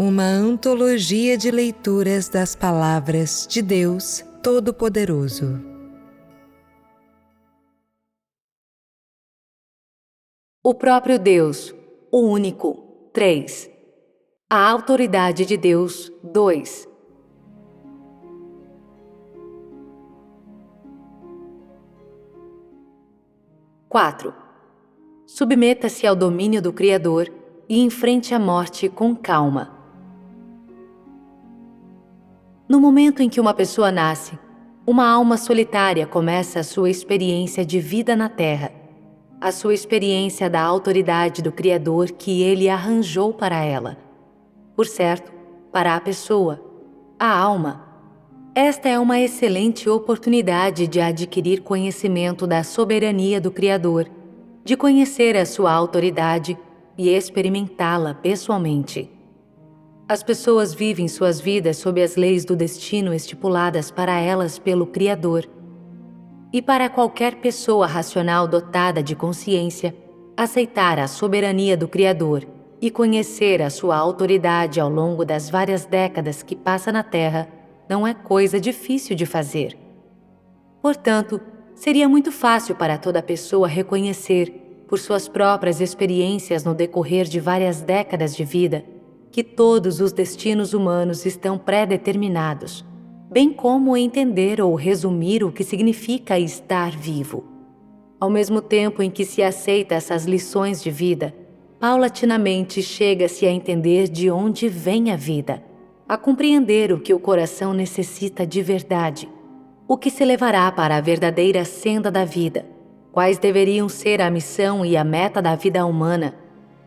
uma antologia de leituras das palavras de Deus Todo-Poderoso. O próprio Deus, o único, 3. A autoridade de Deus, 2. (4) Submeta-se ao domínio do Criador e enfrente a morte com calma. No momento em que uma pessoa nasce, uma alma solitária começa a sua experiência de vida na Terra, a sua experiência da autoridade do Criador que Ele arranjou para ela. Por certo, para a pessoa, a alma, esta é uma excelente oportunidade de adquirir conhecimento da soberania do Criador, de conhecer a sua autoridade e experimentá-la pessoalmente. As pessoas vivem suas vidas sob as leis do destino estipuladas para elas pelo Criador. E para qualquer pessoa racional dotada de consciência, aceitar a soberania do Criador e conhecer a sua autoridade ao longo das várias décadas que passa na Terra não é coisa difícil de fazer. Portanto, seria muito fácil para toda pessoa reconhecer, por suas próprias experiências no decorrer de várias décadas de vida, que todos os destinos humanos estão pré-determinados, bem como entender ou resumir o que significa estar vivo. Ao mesmo tempo em que se aceita essas lições de vida, paulatinamente chega-se a entender de onde vem a vida, a compreender o que o coração necessita de verdade, o que se levará para a verdadeira senda da vida, quais deveriam ser a missão e a meta da vida humana,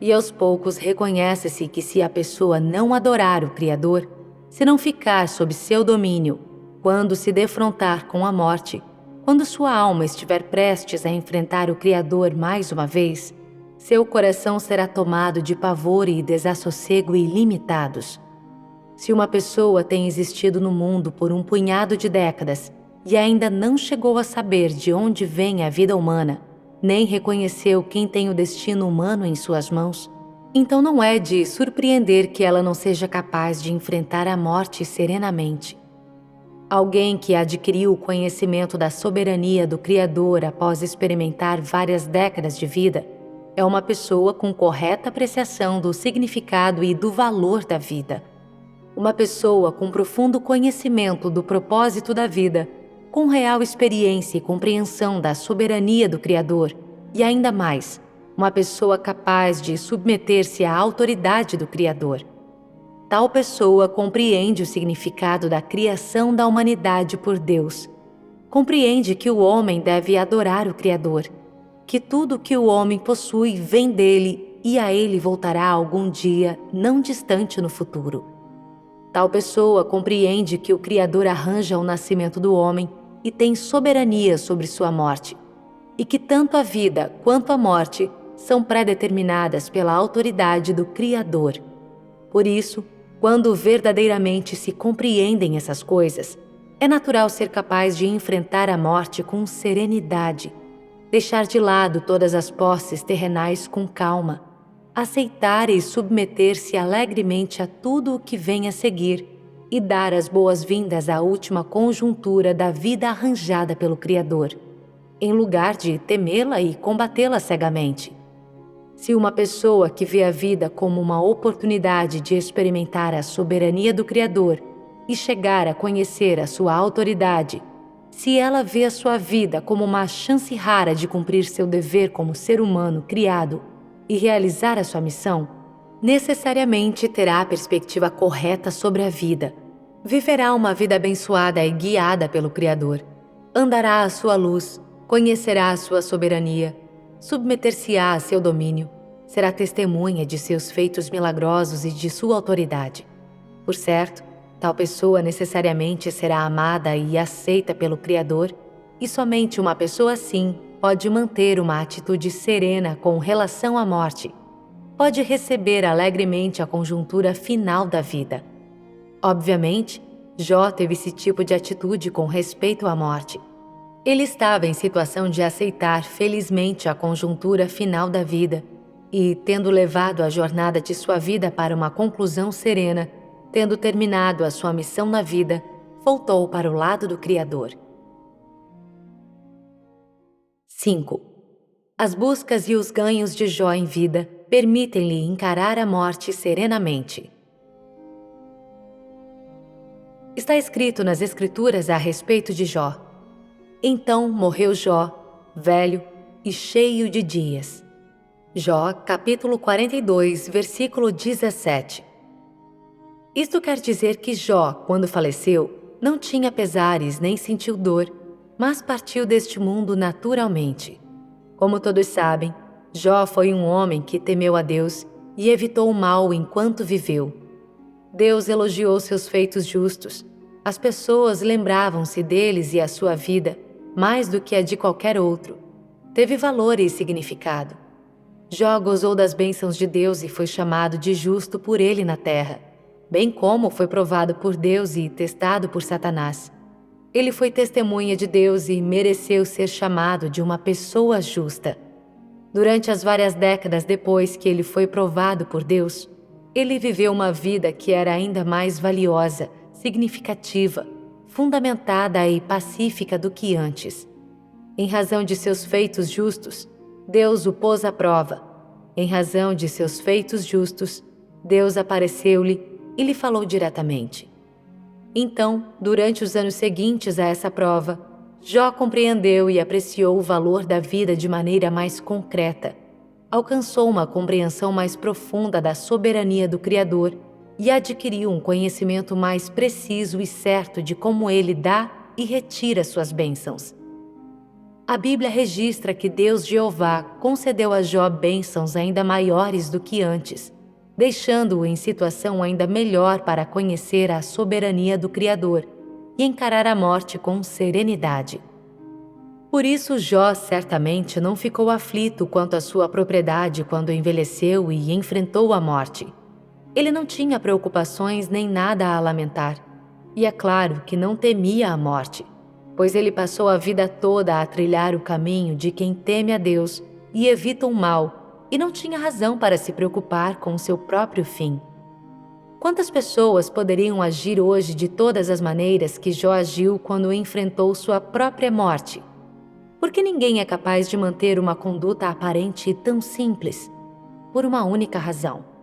e aos poucos reconhece-se que se a pessoa não adorar o Criador, se não ficar sob seu domínio, quando se defrontar com a morte, quando sua alma estiver prestes a enfrentar o Criador mais uma vez, seu coração será tomado de pavor e desassossego ilimitados. Se uma pessoa tem existido no mundo por um punhado de décadas e ainda não chegou a saber de onde vem a vida humana, nem reconheceu quem tem o destino humano em suas mãos, então não é de surpreender que ela não seja capaz de enfrentar a morte serenamente. Alguém que adquiriu o conhecimento da soberania do Criador após experimentar várias décadas de vida é uma pessoa com correta apreciação do significado e do valor da vida. Uma pessoa com profundo conhecimento do propósito da vida, com real experiência e compreensão da soberania do Criador, e ainda mais, uma pessoa capaz de submeter-se à autoridade do Criador. Tal pessoa compreende o significado da criação da humanidade por Deus. Compreende que o homem deve adorar o Criador, que tudo que o homem possui vem dele e a ele voltará algum dia não distante no futuro. Tal pessoa compreende que o Criador arranja o nascimento do homem e tem soberania sobre sua morte, e que tanto a vida quanto a morte são pré-determinadas pela autoridade do Criador. Por isso, quando verdadeiramente se compreendem essas coisas, é natural ser capaz de enfrentar a morte com serenidade, deixar de lado todas as posses terrenais com calma, aceitar e submeter-se alegremente a tudo o que vem a seguir e dar as boas-vindas à última conjuntura da vida arranjada pelo Criador, em lugar de temê-la e combatê-la cegamente. Se uma pessoa que vê a vida como uma oportunidade de experimentar a soberania do Criador e chegar a conhecer a sua autoridade, se ela vê a sua vida como uma chance rara de cumprir seu dever como ser humano criado e realizar a sua missão, necessariamente terá a perspectiva correta sobre a vida, viverá uma vida abençoada e guiada pelo Criador, andará à sua luz, conhecerá a sua soberania, submeter-se-á a seu domínio, será testemunha de seus feitos milagrosos e de sua autoridade. Por certo, tal pessoa necessariamente será amada e aceita pelo Criador, e somente uma pessoa assim pode manter uma atitude serena com relação à morte, pode receber alegremente a conjuntura final da vida. Obviamente, Jó teve esse tipo de atitude com respeito à morte. Ele estava em situação de aceitar felizmente a conjuntura final da vida E, tendo levado a jornada de sua vida para uma conclusão serena, tendo terminado a sua missão na vida, voltou para o lado do Criador. 5. As buscas e os ganhos de Jó em vida permitem-lhe encarar a morte serenamente. Está escrito nas Escrituras a respeito de Jó: então morreu Jó, velho e cheio de dias. Jó, capítulo 42, versículo 17. Isto quer dizer que Jó, quando faleceu, não tinha pesares nem sentiu dor, mas partiu deste mundo naturalmente. Como todos sabem, Jó foi um homem que temeu a Deus e evitou o mal enquanto viveu. Deus elogiou seus feitos justos. As pessoas lembravam-se deles e a sua vida, mais do que a de qualquer outro. Teve valor e significado. Jó gozou das bênçãos de Deus e foi chamado de justo por ele na terra, bem como foi provado por Deus e testado por Satanás. Ele foi testemunha de Deus e mereceu ser chamado de uma pessoa justa. Durante as várias décadas depois que ele foi provado por Deus, ele viveu uma vida que era ainda mais valiosa, significativa, fundamentada e pacífica do que antes. Em razão de seus feitos justos, Deus o pôs à prova. Em razão de seus feitos justos, Deus apareceu-lhe e lhe falou diretamente. Então, durante os anos seguintes a essa prova, Jó compreendeu e apreciou o valor da vida de maneira mais concreta. Alcançou uma compreensão mais profunda da soberania do Criador e adquiriu um conhecimento mais preciso e certo de como ele dá e retira suas bênçãos. A Bíblia registra que Deus Jeová concedeu a Jó bênçãos ainda maiores do que antes, deixando-o em situação ainda melhor para conhecer a soberania do Criador e encarar a morte com serenidade. Por isso, Jó certamente não ficou aflito quanto à sua propriedade quando envelheceu e enfrentou a morte. Ele não tinha preocupações nem nada a lamentar, e é claro que não temia a morte, pois ele passou a vida toda a trilhar o caminho de quem teme a Deus e evita o mal, e não tinha razão para se preocupar com o seu próprio fim. Quantas pessoas poderiam agir hoje de todas as maneiras que Jó agiu quando enfrentou sua própria morte? Porque ninguém é capaz de manter uma conduta aparente tão simples, por uma única razão.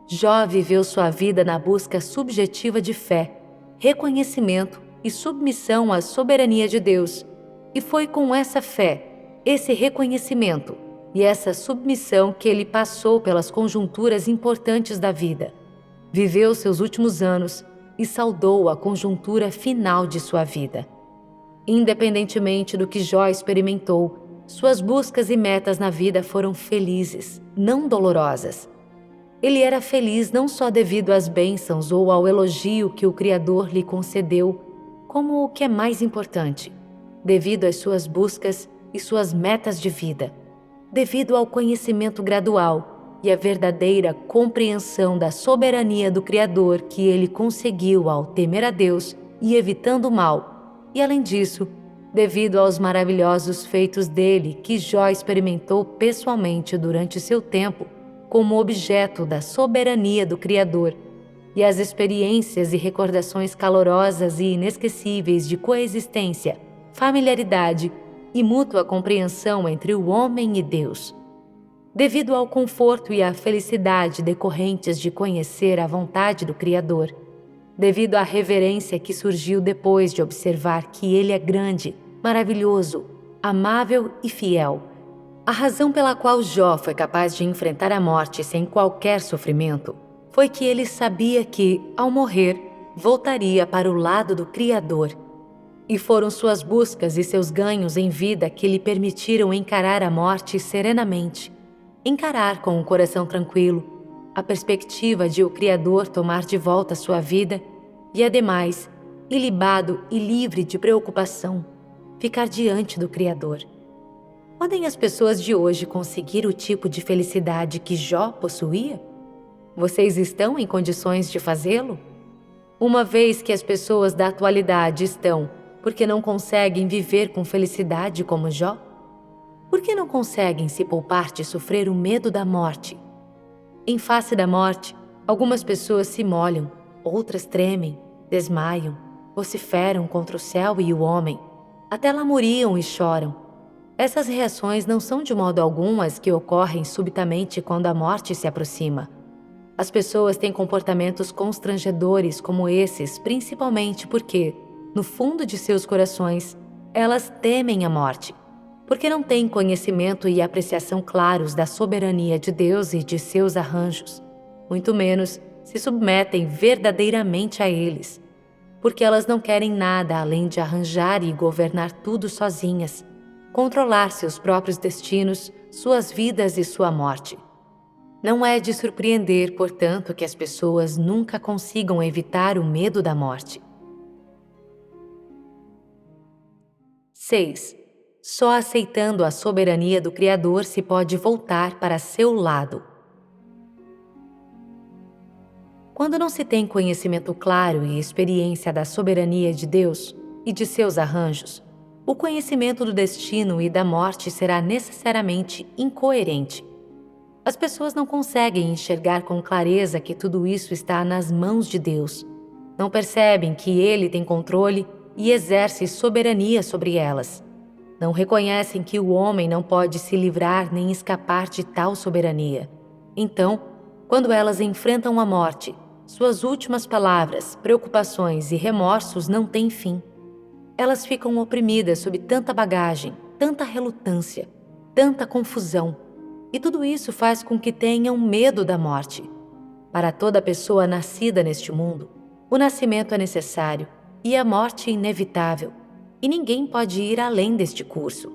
Jó viveu sua vida na busca subjetiva de fé, reconhecimento e submissão à soberania de Deus, e foi com essa fé, esse reconhecimento e essa submissão que ele passou pelas conjunturas importantes da vida. Viveu seus últimos anos e saudou a conjuntura final de sua vida. Independentemente do que Jó experimentou, suas buscas e metas na vida foram felizes, não dolorosas. Ele era feliz não só devido às bênçãos ou ao elogio que o Criador lhe concedeu, como o que é mais importante, devido às suas buscas e suas metas de vida, devido ao conhecimento gradual e à verdadeira compreensão da soberania do Criador que ele conseguiu ao temer a Deus e evitando o mal, e além disso, devido aos maravilhosos feitos dele que Jó experimentou pessoalmente durante seu tempo como objeto da soberania do Criador, e as experiências e recordações calorosas e inesquecíveis de coexistência, familiaridade e mútua compreensão entre o homem e Deus. Devido ao conforto e à felicidade decorrentes de conhecer a vontade do Criador, devido à reverência que surgiu depois de observar que Ele é grande, maravilhoso, amável e fiel. A razão pela qual Jó foi capaz de enfrentar a morte sem qualquer sofrimento foi que ele sabia que, ao morrer, voltaria para o lado do Criador. E foram suas buscas e seus ganhos em vida que lhe permitiram encarar a morte serenamente, encarar com o coração tranquilo a perspectiva de o Criador tomar de volta sua vida e, ademais, ilibado e livre de preocupação, ficar diante do Criador. Podem as pessoas de hoje conseguir o tipo de felicidade que Jó possuía? Vocês estão em condições de fazê-lo? Uma vez que as pessoas da atualidade estão, porque não conseguem viver com felicidade como Jó? Por que não conseguem se poupar de sofrer o medo da morte? Em face da morte, algumas pessoas se molham, outras tremem, desmaiam, vociferam contra o céu e o homem, até lamuriam e choram. Essas reações não são de modo algum as que ocorrem subitamente quando a morte se aproxima. As pessoas têm comportamentos constrangedores como esses, principalmente porque, no fundo de seus corações, elas temem a morte, porque não têm conhecimento e apreciação claros da soberania de Deus e de seus arranjos, muito menos se submetem verdadeiramente a eles, porque elas não querem nada além de arranjar e governar tudo sozinhas, controlar seus próprios destinos, suas vidas e sua morte. Não é de surpreender, portanto, que as pessoas nunca consigam evitar o medo da morte. 6. Só aceitando a soberania do Criador se pode voltar para seu lado. Quando não se tem conhecimento claro e experiência da soberania de Deus e de seus arranjos, o conhecimento do destino e da morte será necessariamente incoerente. As pessoas não conseguem enxergar com clareza que tudo isso está nas mãos de Deus. Não percebem que Ele tem controle e exerce soberania sobre elas. Não reconhecem que o homem não pode se livrar nem escapar de tal soberania. Então, quando elas enfrentam a morte, suas últimas palavras, preocupações e remorsos não têm fim. Elas ficam oprimidas sob tanta bagagem, tanta relutância, tanta confusão. E tudo isso faz com que tenham medo da morte. Para toda pessoa nascida neste mundo, o nascimento é necessário e a morte inevitável, e ninguém pode ir além deste curso.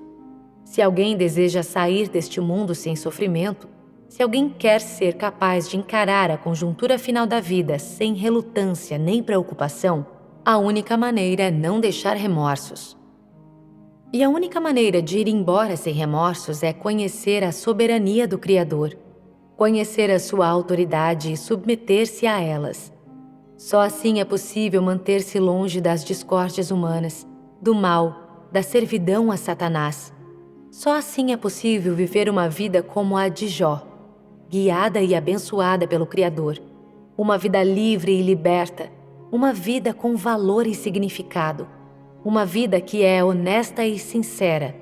Se alguém deseja sair deste mundo sem sofrimento, se alguém quer ser capaz de encarar a conjuntura final da vida sem relutância nem preocupação, a única maneira é não deixar remorsos. E a única maneira de ir embora sem remorsos é conhecer a soberania do Criador, conhecer a sua autoridade e submeter-se a elas. Só assim é possível manter-se longe das discórdias humanas, do mal, da servidão a Satanás. Só assim é possível viver uma vida como a de Jó, guiada e abençoada pelo Criador, uma vida livre e liberta, uma vida com valor e significado, uma vida que é honesta e sincera.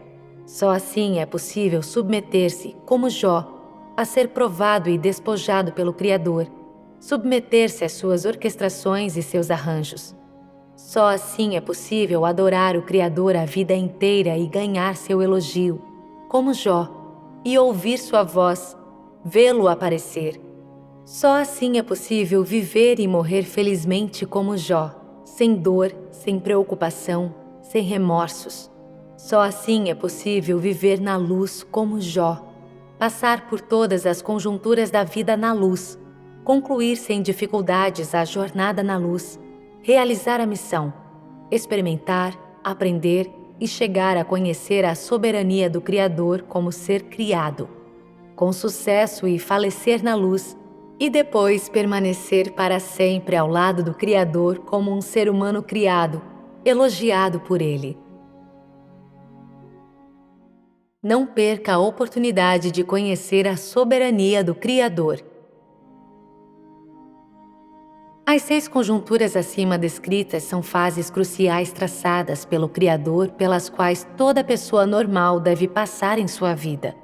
Só assim é possível submeter-se, como Jó, a ser provado e despojado pelo Criador, submeter-se às suas orquestrações e seus arranjos. Só assim é possível adorar o Criador a vida inteira e ganhar seu elogio, como Jó, e ouvir sua voz, vê-lo aparecer. Só assim é possível viver e morrer felizmente como Jó, sem dor, sem preocupação, sem remorsos. Só assim é possível viver na luz como Jó, passar por todas as conjunturas da vida na luz, concluir sem dificuldades a jornada na luz, realizar a missão, experimentar, aprender e chegar a conhecer a soberania do Criador como ser criado, com sucesso e falecer na luz, e depois permanecer para sempre ao lado do Criador como um ser humano criado, elogiado por Ele. Não perca a oportunidade de conhecer a soberania do Criador. As 6 conjunturas acima descritas são fases cruciais traçadas pelo Criador pelas quais toda pessoa normal deve passar em sua vida.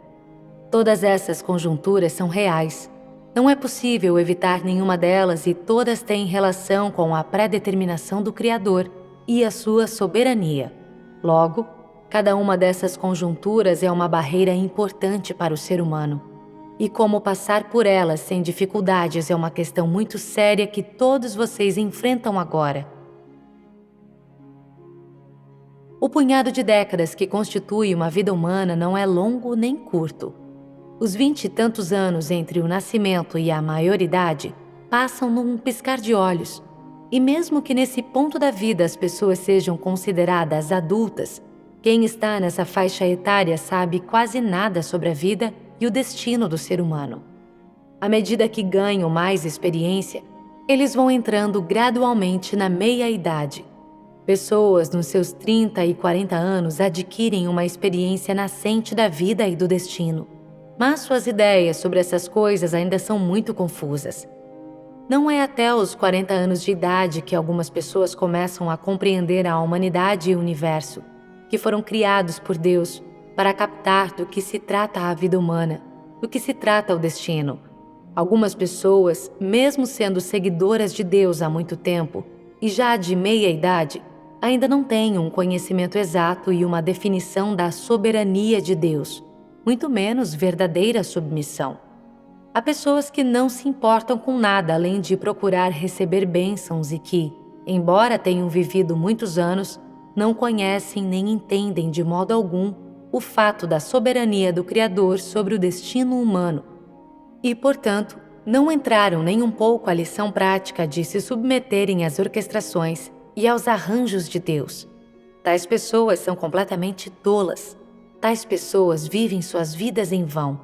Todas essas conjunturas são reais. Não é possível evitar nenhuma delas e todas têm relação com a predeterminação do Criador e a sua soberania. Logo, cada uma dessas conjunturas é uma barreira importante para o ser humano. E como passar por elas sem dificuldades é uma questão muito séria que todos vocês enfrentam agora. O punhado de décadas que constitui uma vida humana não é longo nem curto. Os 20 e tantos anos entre o nascimento e a maioridade passam num piscar de olhos. E mesmo que nesse ponto da vida as pessoas sejam consideradas adultas, quem está nessa faixa etária sabe quase nada sobre a vida e o destino do ser humano. À medida que ganham mais experiência, eles vão entrando gradualmente na meia-idade. Pessoas nos seus 30 e 40 anos adquirem uma experiência nascente da vida e do destino, mas suas ideias sobre essas coisas ainda são muito confusas. Não é até os 40 anos de idade que algumas pessoas começam a compreender a humanidade e o universo, que foram criados por Deus para captar do que se trata a vida humana, do que se trata o destino. Algumas pessoas, mesmo sendo seguidoras de Deus há muito tempo e já de meia idade, ainda não têm um conhecimento exato e uma definição da soberania de Deus, muito menos verdadeira submissão. Há pessoas que não se importam com nada além de procurar receber bênçãos e que, embora tenham vivido muitos anos, não conhecem nem entendem de modo algum o fato da soberania do Criador sobre o destino humano. E, portanto, não entraram nem um pouco a lição prática de se submeterem às orquestrações e aos arranjos de Deus. Tais pessoas são completamente tolas. Tais pessoas vivem suas vidas em vão.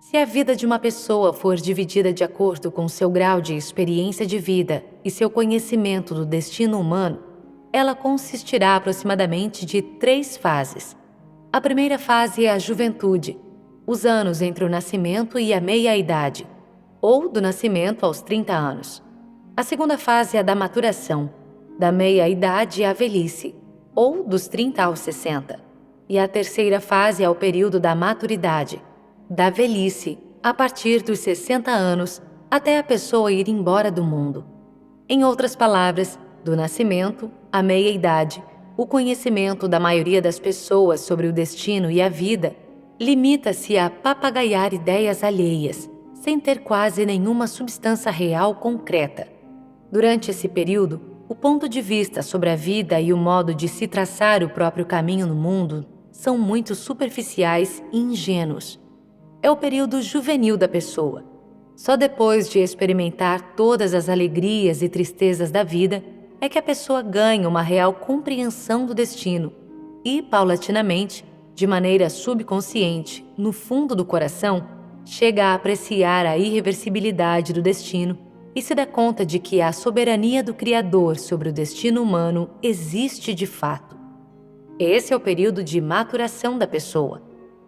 Se a vida de uma pessoa for dividida de acordo com seu grau de experiência de vida e seu conhecimento do destino humano, ela consistirá aproximadamente de 3 fases. A primeira fase é a juventude, os anos entre o nascimento e a meia-idade, ou do nascimento aos 30 anos. A segunda fase é a da maturação, da meia-idade à velhice, ou dos 30 aos 60. E a terceira fase é o período da maturidade, da velhice, a partir dos 60 anos, até a pessoa ir embora do mundo. Em outras palavras, do nascimento à meia-idade, o conhecimento da maioria das pessoas sobre o destino e a vida limita-se a papagaiar ideias alheias, sem ter quase nenhuma substância real concreta. Durante esse período, o ponto de vista sobre a vida e o modo de se traçar o próprio caminho no mundo são muito superficiais e ingênuos. É o período juvenil da pessoa. Só depois de experimentar todas as alegrias e tristezas da vida é que a pessoa ganha uma real compreensão do destino e, paulatinamente, de maneira subconsciente, no fundo do coração, chega a apreciar a irreversibilidade do destino e se dá conta de que a soberania do Criador sobre o destino humano existe de fato. Esse é o período de maturação da pessoa,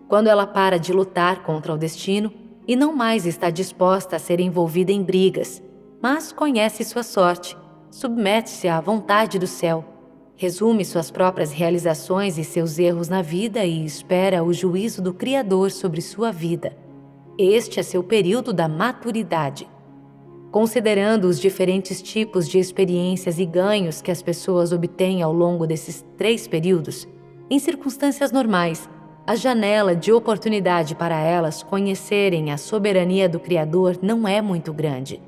quando ela para de lutar contra o destino e não mais está disposta a ser envolvida em brigas, mas conhece sua sorte, submete-se à vontade do céu, resume suas próprias realizações e seus erros na vida e espera o juízo do Criador sobre sua vida. Este é seu período da maturidade. Considerando os diferentes tipos de experiências e ganhos que as pessoas obtêm ao longo desses 3 períodos, em circunstâncias normais, a janela de oportunidade para elas conhecerem a soberania do Criador não é muito grande.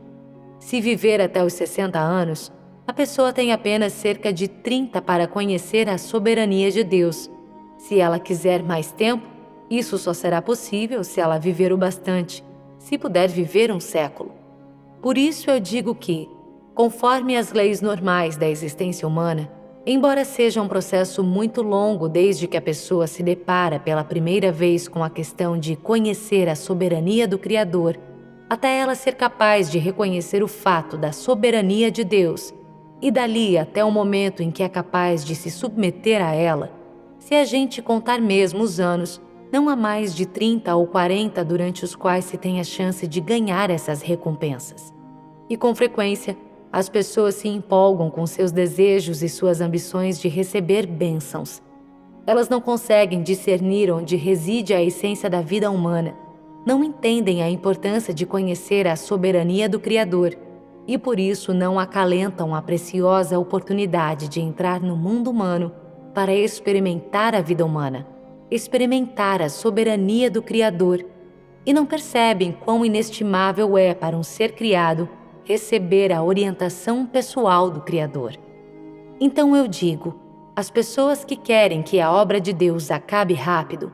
Se viver até os 60 anos, a pessoa tem apenas cerca de 30 para conhecer a soberania de Deus. Se ela quiser mais tempo, isso só será possível se ela viver o bastante, se puder viver um século. Por isso eu digo que, conforme as leis normais da existência humana, embora seja um processo muito longo desde que a pessoa se depara pela primeira vez com a questão de conhecer a soberania do Criador, até ela ser capaz de reconhecer o fato da soberania de Deus, e dali até o momento em que é capaz de se submeter a ela, se a gente contar mesmo os anos, não há mais de 30 ou 40 durante os quais se tem a chance de ganhar essas recompensas. E com frequência, as pessoas se empolgam com seus desejos e suas ambições de receber bênçãos. Elas não conseguem discernir onde reside a essência da vida humana, não entendem a importância de conhecer a soberania do Criador e por isso não acalentam a preciosa oportunidade de entrar no mundo humano para experimentar a vida humana, experimentar a soberania do Criador, e não percebem quão inestimável é para um ser criado receber a orientação pessoal do Criador. Então eu digo, as pessoas que querem que a obra de Deus acabe rápido,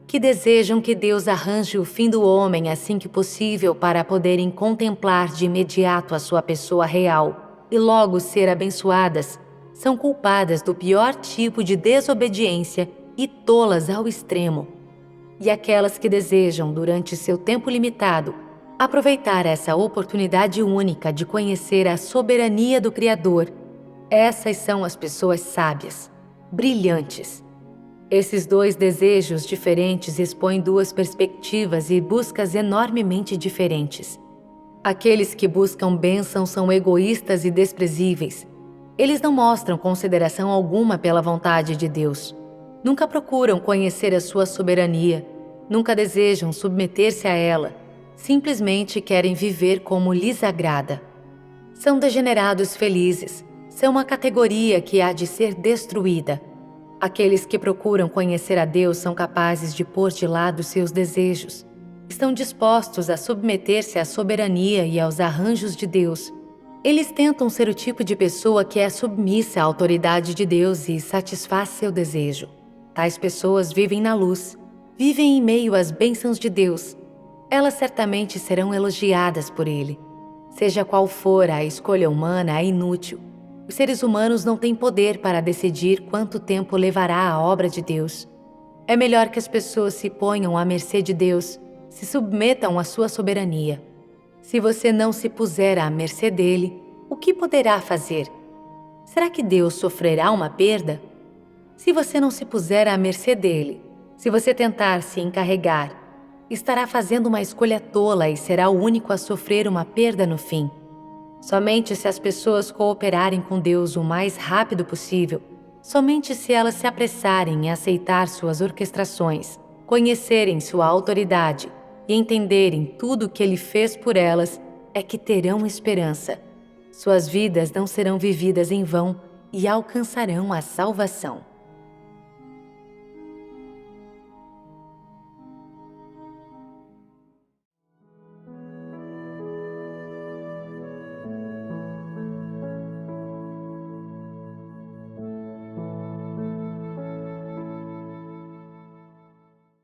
que desejam que Deus arranje o fim do homem assim que possível para poderem contemplar de imediato a sua pessoa real e logo ser abençoadas, são culpadas do pior tipo de desobediência e tolas ao extremo. E aquelas que desejam, durante seu tempo limitado, aproveitar essa oportunidade única de conhecer a soberania do Criador. Essas são as pessoas sábias, brilhantes. Esses dois desejos diferentes expõem duas perspectivas e buscas enormemente diferentes. Aqueles que buscam bênção são egoístas e desprezíveis. Eles não mostram consideração alguma pela vontade de Deus. Nunca procuram conhecer a sua soberania. Nunca desejam submeter-se a ela. Simplesmente querem viver como lhes agrada. São degenerados felizes. São uma categoria que há de ser destruída. Aqueles que procuram conhecer a Deus são capazes de pôr de lado seus desejos. Estão dispostos a submeter-se à soberania e aos arranjos de Deus. Eles tentam ser o tipo de pessoa que é submissa à autoridade de Deus e satisfaz seu desejo. Tais pessoas vivem na luz, vivem em meio às bênçãos de Deus. Elas certamente serão elogiadas por Ele. Seja qual for a escolha humana, é inútil. Os seres humanos não têm poder para decidir quanto tempo levará a obra de Deus. É melhor que as pessoas se ponham à mercê de Deus, se submetam à sua soberania. Se você não se puser à mercê dele, o que poderá fazer? Será que Deus sofrerá uma perda? Se você não se puser à mercê dele, se você tentar se encarregar, estará fazendo uma escolha tola e será o único a sofrer uma perda no fim. Somente se as pessoas cooperarem com Deus o mais rápido possível, somente se elas se apressarem em aceitar suas orquestrações, conhecerem sua autoridade e entenderem tudo o que Ele fez por elas, é que terão esperança. Suas vidas não serão vividas em vão e alcançarão a salvação.